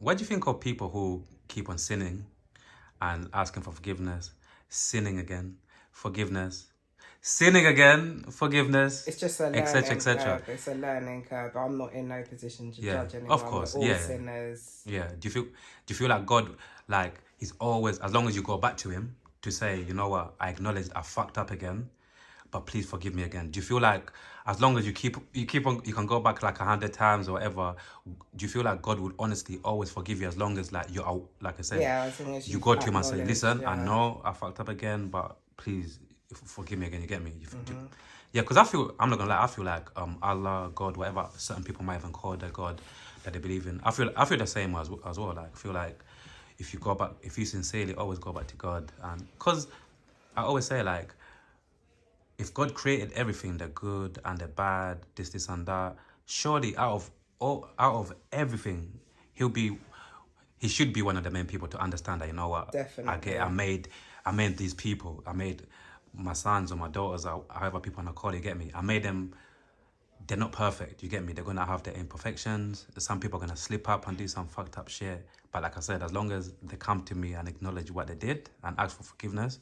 what do you think of people who keep on sinning and asking for forgiveness, sinning again, forgiveness, sinning again, forgiveness, It's just a etc., learning etc.? curve. It's a learning curve. I'm not in no position to Yeah, judge of anyone. We're course. all Yeah, sinners. yeah. Do you feel like God, like he's always, as long as you go back to him to say, you know what, I acknowledge I fucked up again, but please forgive me again. Do you feel like as long as you keep on, you can go back like 100 times or whatever? Do you feel like God would honestly always forgive you as long as like you're out, like I said, Yeah, as long as you you've go to him and say, acknowledged, listen, I yeah. know I fucked up again, but please forgive me again. You get me? Mm-hmm. Yeah, because I'm not gonna lie, I feel like Allah, God, whatever certain people might even call their God that they believe in. I feel the same as well. Like I feel like if you go back, if you sincerely always go back to God, and because I always say like, if God created everything, the good and the bad, this and that, surely out of everything, he should be one of the main people to understand that, you know what, Definitely. I made these people, I made my sons or my daughters, or however people want to call it, you get me? I made them, they're not perfect, you get me? They're gonna have their imperfections. Some people are gonna slip up and do some fucked up shit. But like I said, as long as they come to me and acknowledge what they did and ask for forgiveness,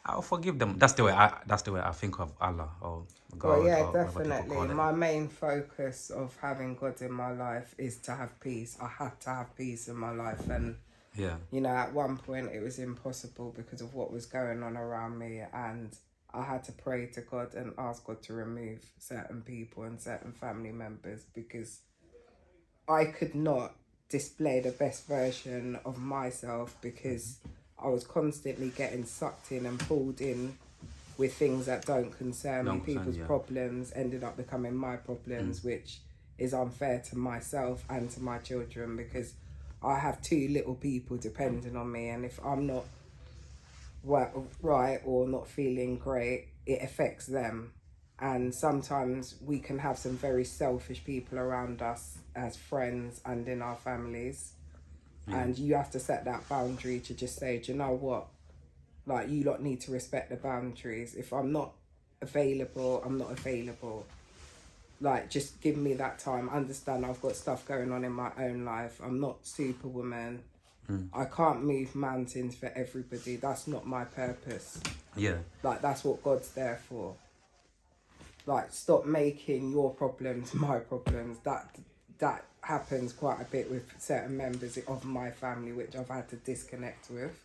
I'll forgive them. That's the way I think of Allah or Well, God yeah, or whatever people definitely. call it. My main focus of having God in my life is to have peace. I had to have peace in my life. And, Yeah. you know, at one point it was impossible because of what was going on around me. And I had to pray to God and ask God to remove certain people and certain family members because I could not display the best version of myself because I was constantly getting sucked in and pulled in with things that don't concern me. Don't concern, People's yeah. problems ended up becoming my problems, which is unfair to myself and to my children because I have two little people depending on me, and if I'm not right or not feeling great, it affects them. And sometimes we can have some very selfish people around us as friends and in our families. Yeah. And you have to set that boundary to just say, do you know what? Like, you lot need to respect the boundaries. If I'm not available, I'm not available. Like, just give me that time. Understand I've got stuff going on in my own life. I'm not Superwoman. I can't move mountains for everybody. That's not my purpose. Yeah. Like, that's what God's there for. Like, stop making your problems my problems. That happens quite a bit with certain members of my family, which I've had to disconnect with.